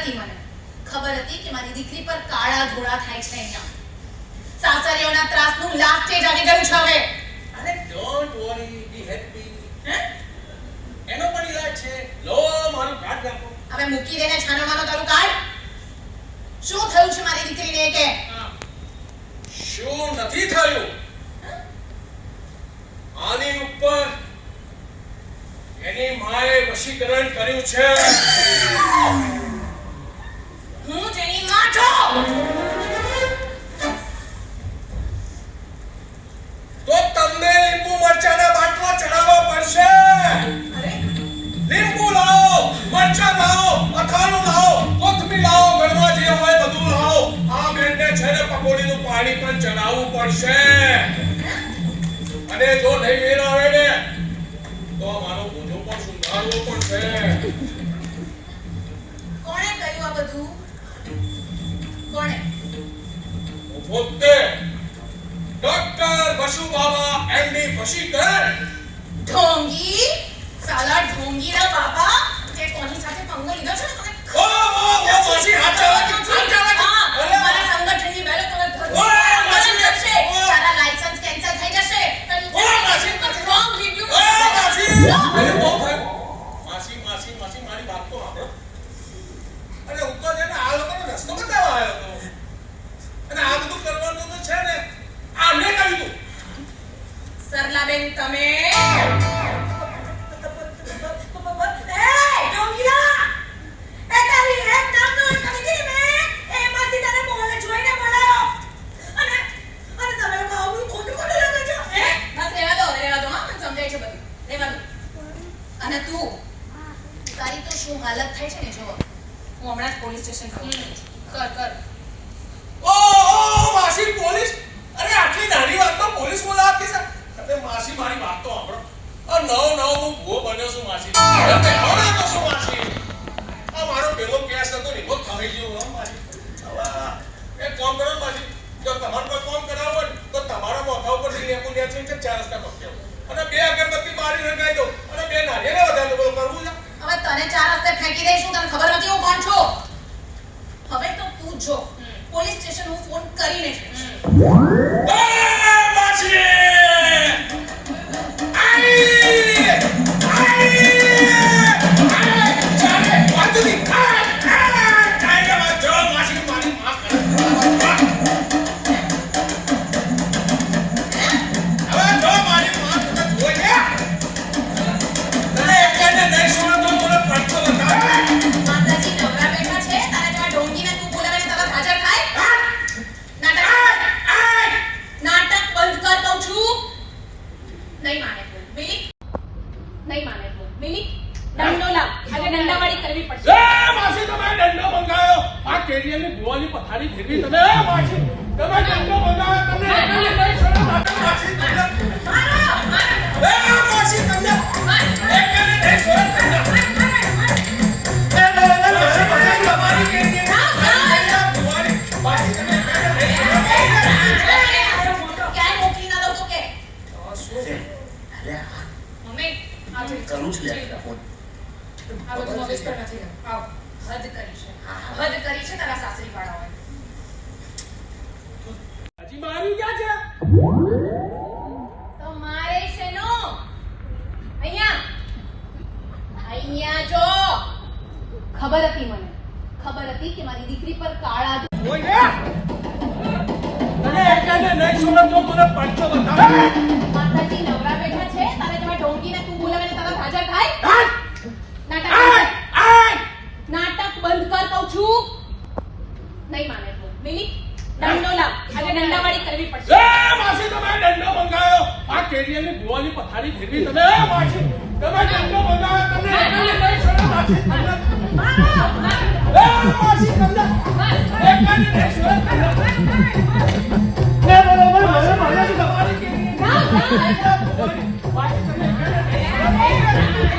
હતી મને. ખબર હતી કે મારી દીકરી પર કાળા ધોળા થાય છે અહીંયા. સાસરીઓના ત્રાસનું લાસ્ટ સ્ટેજ આવી ગયું છે હવે. અરે ડોન્ટ વરી, બી હેપી. એનો પણ ઈલાજ છે. લો મારું કાર્ડ રાખો. હવે મૂકી દેને છાનો માનો તારું કાર્ડ. શું થયું છે મારી દીકરીને કે? શું નથી થયું? આની ઉપર એની માએ વશીકરણ કર્યું છે. હું જેની માં છું. તો તમને લીંબુ મરચાના બાટલા ચડાવવા પડશે. અરે લીંબુ લાવો, મરચા લાવો, અથાણું લાવો, કોથમીર લાવો, ઘરમાં જે હોય બધું લાવો. આ બેનને છે ને પકોડીનું પાણી પણ ચડાવવું પડશે. અને જો નહીં મેળ આવે ને તો મારો બોજો પણ સુધારવો પડશે. કોણે કહ્યું આ બધું? કોણે? હું પોતે ડોક્ટર બસુ બાબા એમની વશીકરણ. ઢોંગી, સાલા ઢોંગીના બાબા તે કોની સાથે પંગો લીધો છે ને તમે? ઓ માસી હાચા મારા સંગઠનની બેલો તમે થશે. તારા લાયસન્સ કેન્સલ થઈ જશે. માસી રોંગ રિવ્યુ. અરે બહુ થાય. માસી મારી વાત તો સાંભળો. અરે હું તો છે ને આ લોકોનો રસ્તો બતાવવા આવ્યો હતો. અને આ બધું કરવાનું તો છે ને આ મેં કહ્યું હતું. સરલાબેન તમે અને તું તારી તો શું હાલત થાય છે ને જો. હું હમણાં જ પોલીસ સ્ટેશન કર. ઓ માસી પોલીસ. અરે આટલી નાની વાતમાં પોલીસ બોલાવતી છે. અરે માસી મારી વાત તો સાંભળો. આ નવ હું ભૂવો બન્યો છું માસી. અરે હવે તો શું માસી. આ મારો પેલો કેસ હતો ને બહુ થઈ ગયો હો માસી. હવે એક કામ કરો માસી. જો તમારે કોઈ કામ કરાવો હોય તો તમારા મોઢા ઉપર લેબુ લે છે 4 રસ્તા પકડ્યો. અને 2 અગરબત્તી મારી રંગાઈ દો અને 2 નારિયેળ વધારે બોલો કરવું છે. હવે તને 4 રસ્તે ફેંકી દઈશું. તને ખબર નથી હું કોણ છું. હવે તો તું જો પોલીસ સ્ટેશન હું ફોન કરીને જઈશ. માસી માતાજી નવરા બેઠા છે. તારા જેવા ઢોંગીને તું બોલાવીને તરત હાજર થાય. નાટક બંધ કર કહું છું. નહીં માને તું મિલી. નહીં માને તું મિલી. દંડો લાવ. આજે દંડાવાળી કરવી પડશે. માસી તમે દંડો મંગાયો. આ કેરિયરની ભુવાની પથારી ફેરવી તમે. માસી તમે દંડો મંગાયો. તમને એકને નહીં છોડો. માસી તમને મારો માસી તમને એકને નહીં છોડો. કરું છું યાર ફોન. આ બધું મગજ પર નથી રહેતું. આવ હદ કરી છે. હદ કરી છે તારા સાસરી વાળાઓએ. હજી મારી ક્યાં છે? તો મારે શેનો? અહીંયા જો. ખબર હતી મને. ખબર હતી કે મારી દીકરી પર કાળા ઓય તને એકને નહીં છોડો તો મને પાછો બતાવે. માતાજી નવરા બેઠા છે. તારે જેવા ઢોંગીને તું બોલાવીને તરત હાજર થાય. નાટક બંધ કર કહું છું. નહીં માને તું મિલી. દંડો લાવ. આજે દંડાવાળી કરવી પડશે. માસી તમે દંડો મંગાયો. આ કેરિયરની ભુવાની પથારી ફેરવી તમે. માસી તમે દંડો મંગાયો. તમને એકને નહીં છોડો. માસી તમને માસી તમને એકને નહીં છોડો. તમારી કેરિયર ના માસી તમે એકને નહીં છોડો.